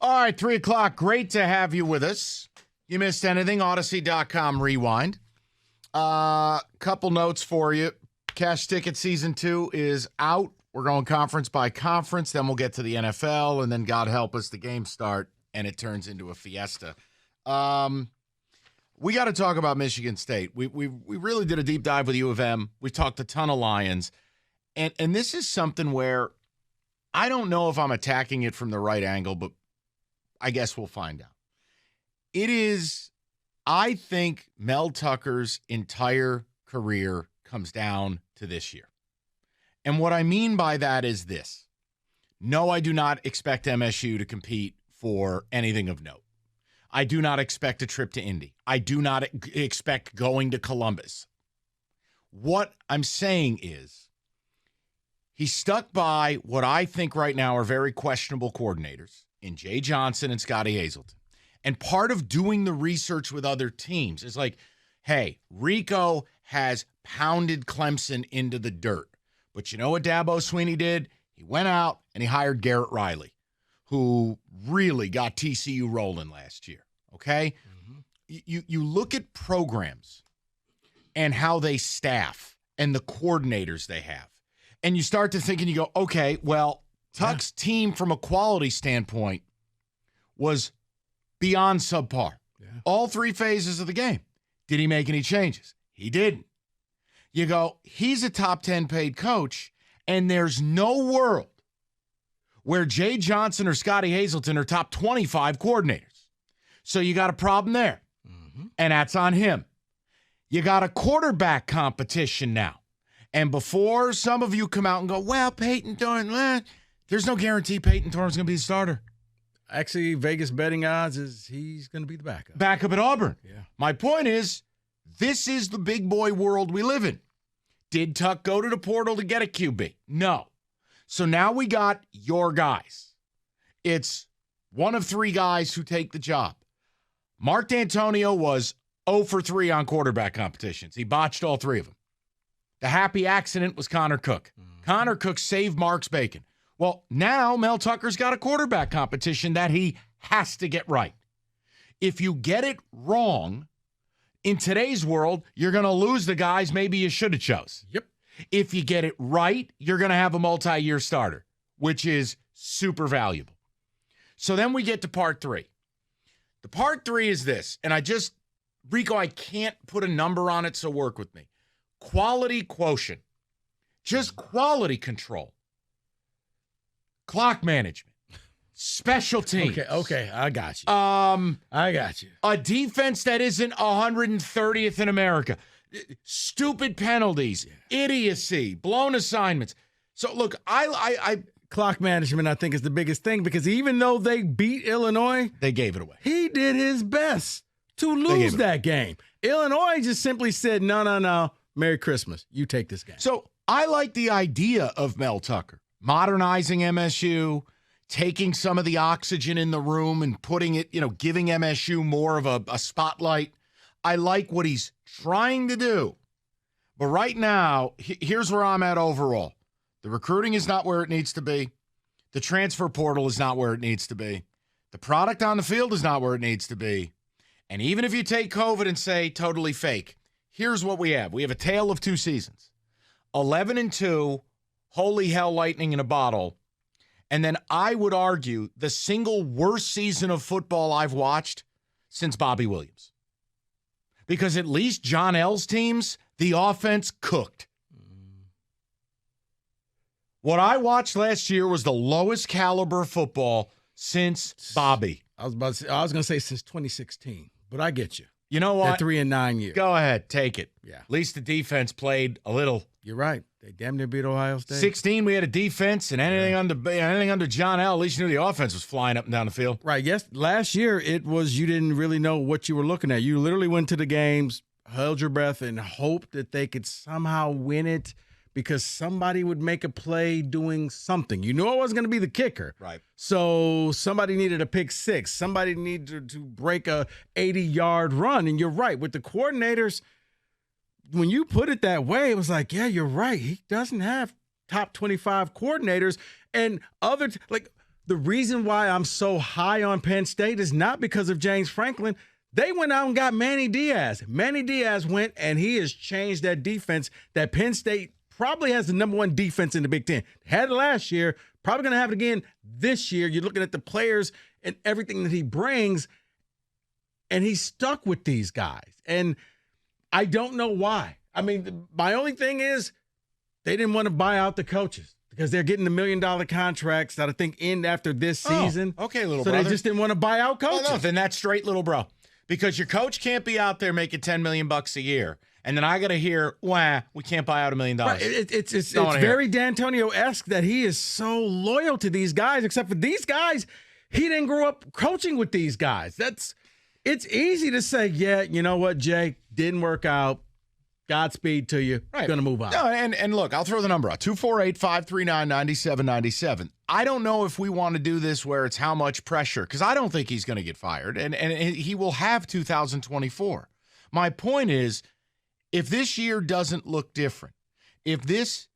All right, 3 o'clock. Great to have you with us. You missed anything, Odyssey.com rewind. Couple notes for you. Cash Ticket Season 2 is out. We're going conference by conference. Then we'll get to the NFL, and then God help us, the games start, and it turns into a fiesta. We got to talk about Michigan State. We really did a deep dive with U of M. We talked a ton of Lions. And this is something where I don't know if I'm attacking it from the right angle, but I guess we'll find out. It is, I think, Mel Tucker's entire career comes down to this year. And what I mean by that is this. No, I do not expect MSU to compete for anything of note. I do not expect a trip to Indy. I do not expect going to Columbus. What I'm saying is he stuck by what I think right now are very questionable coordinators in Jay Johnson and Scotty Hazelton. And part of doing the research with other teams is like, hey, Rico has pounded Clemson into the dirt. But you know what Dabo Swinney did? He went out and he hired Garrett Riley, who really got TCU rolling last year, okay? Mm-hmm. You look at programs and how they staff and the coordinators they have, and you start to think and you go, okay, well, Tuck's team from a quality standpoint was beyond subpar. Yeah. All three phases of the game. Did he make any changes? He didn't. You go, he's a top 10 paid coach, and there's no world where Jay Johnson or Scotty Hazelton are top 25 coordinators. So you got a problem there, and that's on him. You got a quarterback competition now. And before some of you come out and go, well, Peyton Thorne, there's no guarantee Peyton Thorne's going to be the starter. Actually, Vegas betting odds is he's going to be the backup. Backup at Auburn. Yeah. My point is, this is the big boy world we live in. Did Tuck go to the portal to get a QB? No. So now we got your guys. It's one of three guys who take the job. Mark D'Antonio was 0 for 3 on quarterback competitions. He botched all three of them. The happy accident was Connor Cook. Connor Cook saved Mark's bacon. Well, now Mel Tucker's got a quarterback competition that he has to get right. If you get it wrong, in today's world, you're going to lose the guys maybe you should have chose. Yep. If you get it right, you're going to have a multi-year starter, which is super valuable. So then we get to part 3. The part 3 is this, and Rico, I can't put a number on it, so work with me. Quality quotient. Just quality control. Clock management. Special teams. Okay, I got you. I got you. A defense that isn't 130th in America. Stupid penalties, idiocy, blown assignments. So look, I clock management, I think, is the biggest thing, because even though they beat Illinois, they gave it away. He did his best to lose that game. Illinois just simply said, no, Merry Christmas. You take this game. So I like the idea of Mel Tucker modernizing MSU, taking some of the oxygen in the room and putting it, giving MSU more of a spotlight. I like what he's trying to do. But right now, here's where I'm at overall. The recruiting is not where it needs to be. The transfer portal is not where it needs to be. The product on the field is not where it needs to be. And even if you take COVID and say totally fake, here's what we have. We have a tale of 2 seasons. 11-2, holy hell, lightning in a bottle. And then I would argue the single worst season of football I've watched since Bobby Williams. Because at least John L's teams, the offense cooked. What I watched last year was the lowest caliber football since Bobby. I was going to say since 2016, but I get you. You know what? 3 and 9 years. Go ahead, take it. Yeah. At least the defense played a little. You're right. They damn near beat Ohio State. 16, we had a defense, and anything under John L., at least you knew the offense was flying up and down the field. Right. Yes. Last year, it was you didn't really know what you were looking at. You literally went to the games, held your breath, and hoped that they could somehow win it because somebody would make a play doing something. You knew it wasn't going to be the kicker. Right. So somebody needed a pick six. Somebody needed to break a 80-yard run. And you're right. With the coordinators, when you put it that way, it was like, yeah, you're right. He doesn't have top 25 coordinators. And the reason why I'm so high on Penn State is not because of James Franklin. They went out and got Manny Diaz. Manny Diaz went, and he has changed that defense that Penn State probably has the number one defense in the Big Ten. Had it last year, probably going to have it again this year. You're looking at the players and everything that he brings, and he's stuck with these guys. And I don't know why. I mean, my only thing is they didn't want to buy out the coaches because they're getting the $1 million contracts that I think end after this season. Okay, little so brother. They just didn't want to buy out coaches. No, then that's straight, little bro. Because your coach can't be out there making $10 million a year. And then I got to hear, we can't buy out $1 million. Right. It's very D'Antonio-esque that he is so loyal to these guys, except for these guys, he didn't grow up coaching with these guys. It's easy to say, yeah, you know what, Jay, didn't work out. Godspeed to you. Right. Going to move on. No, and look, I'll throw the number out. 248-539-9797. I don't know if we want to do this where it's how much pressure, because I don't think he's going to get fired, and he will have 2024. My point is, if this year doesn't look different, if this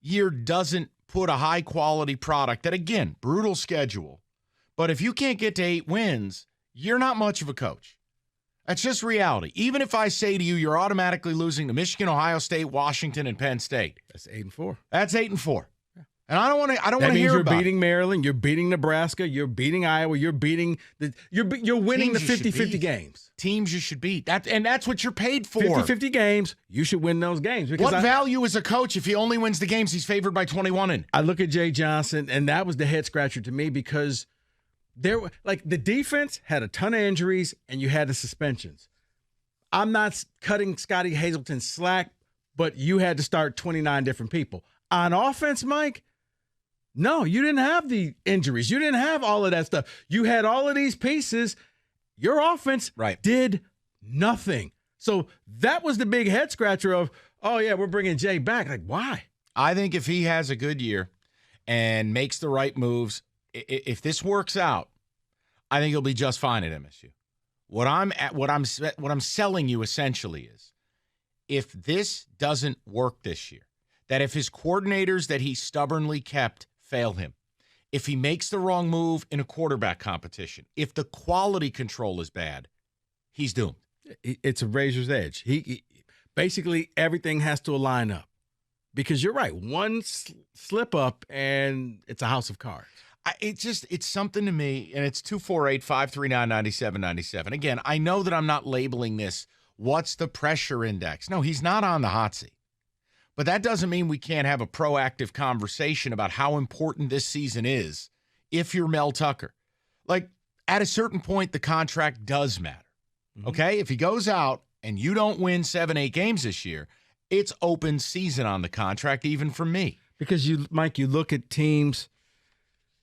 year doesn't put a high-quality product that, again, brutal schedule, but if you can't get to 8 wins, you're not much of a coach. That's just reality. Even if I say to you, you're automatically losing to Michigan, Ohio State, Washington, and Penn State. That's 8-4. That's 8-4. Yeah. And I don't want to hear about it. That means you're beating Maryland, you're beating Nebraska, you're beating Iowa, you're winning the 50-50 games. Teams you should beat. That's what you're paid for. 50-50 games, you should win those games. What value is a coach if he only wins the games he's favored by 21 in? I look at Jay Johnson, and that was the head scratcher to me because the defense had a ton of injuries and you had the suspensions. I'm not cutting Scotty Hazelton slack, but you had to start 29 different people. On offense, Mike, no, you didn't have the injuries. You didn't have all of that stuff. You had all of these pieces. Your offense did nothing. So that was the big head scratcher of, oh, yeah, we're bringing Jay back. Like, why? I think if he has a good year and makes the right moves, if this works out, I think he'll be just fine at MSU. What I'm selling you essentially is, if this doesn't work this year, that if his coordinators that he stubbornly kept fail him, if he makes the wrong move in a quarterback competition, if the quality control is bad, he's doomed. It's a razor's edge. He basically everything has to align up, because you're right. One slip up and it's a house of cards. It's something to me, and it's 248-539-9797. Again, I know that I'm not labeling this, what's the pressure index? No, he's not on the hot seat. But that doesn't mean we can't have a proactive conversation about how important this season is if you're Mel Tucker. Like, at a certain point, the contract does matter, okay? If he goes out and you don't win 7-8 games this year, it's open season on the contract, even for me. Because, Mike, you look at teams.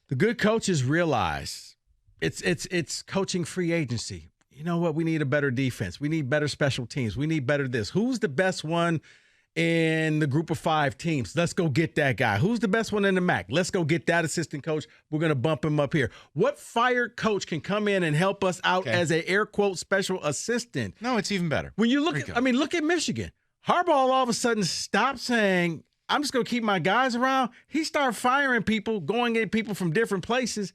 The good coaches realize it's coaching free agency. You know what? We need a better defense. We need better special teams. We need better this. Who's the best one in the group of 5 teams? Let's go get that guy. Who's the best one in the MAC? Let's go get that assistant coach. We're going to bump him up here. What fired coach can come in and help us out as a air quote special assistant? No, it's even better. When you look look at Michigan. Harbaugh all of a sudden stopped saying, I'm just going to keep my guys around. He started firing people, going at people from different places.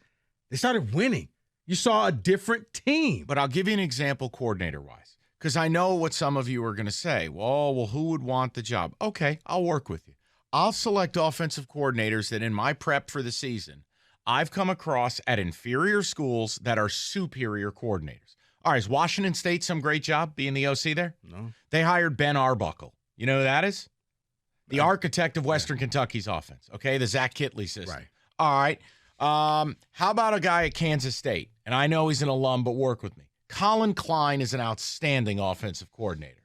They started winning. You saw a different team. But I'll give you an example coordinator-wise, because I know what some of you are going to say. Well, who would want the job? Okay, I'll work with you. I'll select offensive coordinators that in my prep for the season, I've come across at inferior schools that are superior coordinators. All right, is Washington State some great job being the OC there? No. They hired Ben Arbuckle. You know who that is? The architect of Western Kentucky's offense, okay? The Zach Kittley system. Right. All right. How about a guy at Kansas State? And I know he's an alum, but work with me. Colin Klein is an outstanding offensive coordinator.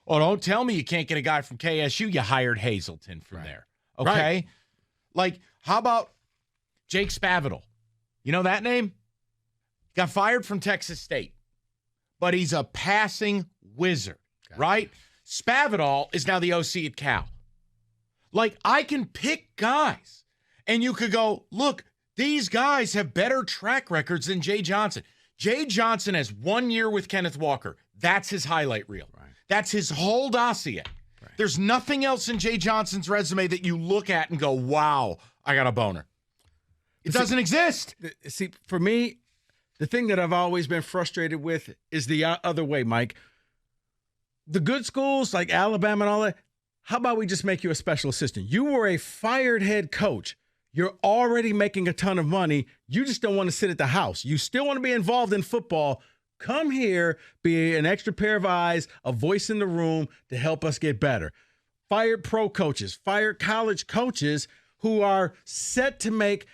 Oh, don't tell me you can't get a guy from KSU. You hired Hazelton from there, okay? Right. Like, how about Jake Spavital? You know that name? Got fired from Texas State, but he's a passing wizard, right? Spavital is now the OC at Cal. Like, I can pick guys, and you could go, look, these guys have better track records than Jay Johnson. Jay Johnson has 1 year with Kenneth Walker. That's his highlight reel. Right. That's his whole dossier. Right. There's nothing else in Jay Johnson's resume that you look at and go, wow, I got a boner. It doesn't exist. See, for me, the thing that I've always been frustrated with is the other way, Mike. The good schools like Alabama and all that, how about we just make you a special assistant? You were a fired head coach. You're already making a ton of money. You just don't want to sit at the house. You still want to be involved in football. Come here, be an extra pair of eyes, a voice in the room to help us get better. Fired pro coaches, fired college coaches who are set to make,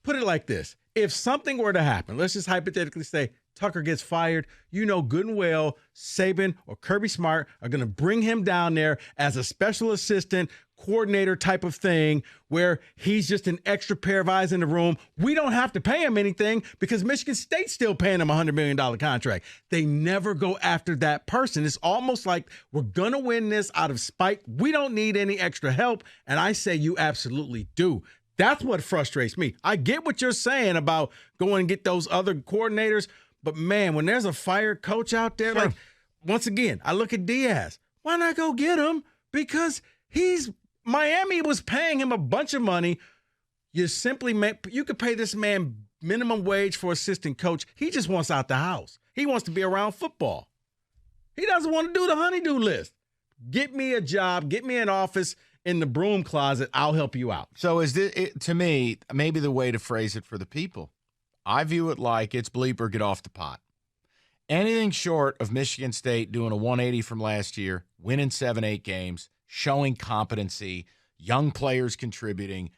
put it like this. If something were to happen, let's just hypothetically say Tucker gets fired, you know good and well Saban or Kirby Smart are going to bring him down there as a special assistant, coordinator type of thing where he's just an extra pair of eyes in the room. We don't have to pay him anything because Michigan State's still paying him a $100 million contract. They never go after that person. It's almost like we're going to win this out of spite. We don't need any extra help. And I say you absolutely do. That's what frustrates me. I get what you're saying about going and get those other coordinators. But, man, when there's a fired coach out there, like, once again, I look at Diaz. Why not go get him? Because Miami was paying him a bunch of money. You could pay this man minimum wage for assistant coach. He just wants out the house. He wants to be around football. He doesn't want to do the honey-do list. Get me a job. Get me an office in the broom closet. I'll help you out. So is this, to me, maybe the way to phrase it for the people, I view it like it's bleep or get off the pot. Anything short of Michigan State doing a 180 from last year, winning 7-8 games, showing competency, young players contributing.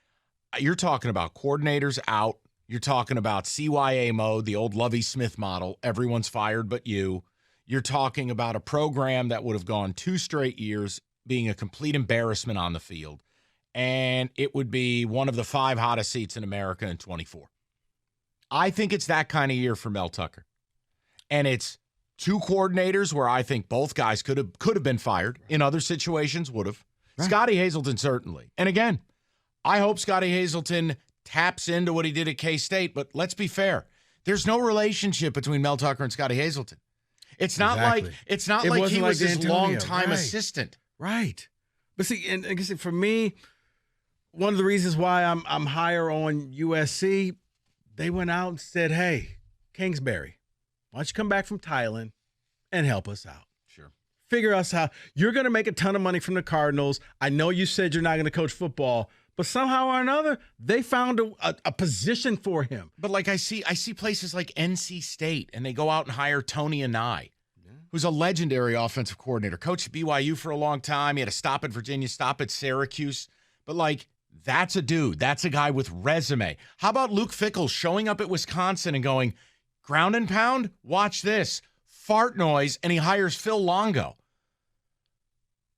You're talking about coordinators out. You're talking about CYA mode, the old Lovie Smith model. Everyone's fired but you. You're talking about a program that would have gone 2 straight years being a complete embarrassment on the field. And it would be one of the 5 hottest seats in America in 24. I think it's that kind of year for Mel Tucker. And it's 2 coordinators where I think both guys could have been fired. In other situations, would have. Right. Scotty Hazelton, certainly. And again, I hope Scotty Hazelton taps into what he did at K-State, but let's be fair. There's no relationship between Mel Tucker and Scotty Hazelton. It's not like he was his longtime assistant. Right. But see, and like I said, for me, one of the reasons why I'm higher on USC, they went out and said, hey, Kingsbury, why don't you come back from Thailand and help us out? Sure. Figure us out. You're going to make a ton of money from the Cardinals. I know you said you're not going to coach football, but somehow or another, they found a position for him. But like I see places like NC State, and they go out and hire Tony Anai, who's a legendary offensive coordinator. Coached at BYU for a long time. He had a stop at Virginia, stop at Syracuse. But like, that's a dude. That's a guy with resume. How about Luke Fickell showing up at Wisconsin and going, ground and pound? Watch this. Fart noise, and he hires Phil Longo.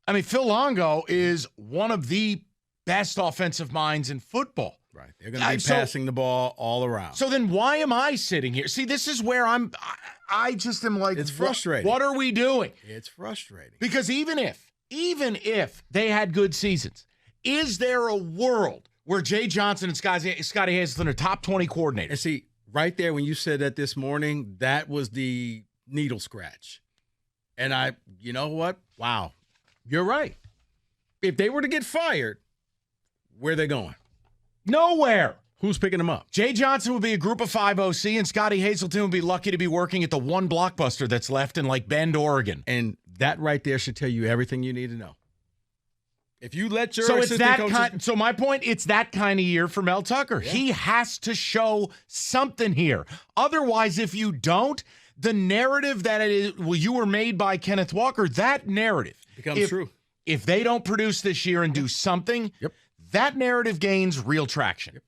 I mean, Phil Longo is one of the best offensive minds in football. Right. They're going to be passing the ball all around. So then why am I sitting here? See, this is where I just am like, it's frustrating. What are we doing? It's frustrating. Because even if they had good seasons, is there a world where Jay Johnson and Scotty Hazelton are top 20 coordinators? And see, right there when you said that this morning, that was the needle scratch. And you know what? Wow. You're right. If they were to get fired, where are they going? Nowhere. Who's picking them up? Jay Johnson will be a group of 5 OC, and Scotty Hazelton will be lucky to be working at the one Blockbuster that's left in like Bend, Oregon. And that right there should tell you everything you need to know. If you let your so my point, it's that kind of year for Mel Tucker. Yeah. He has to show something here. Otherwise, if you don't, the narrative that it is, well, you were made by Kenneth Walker, that narrative becomes true. If they don't produce this year and do something, that narrative gains real traction.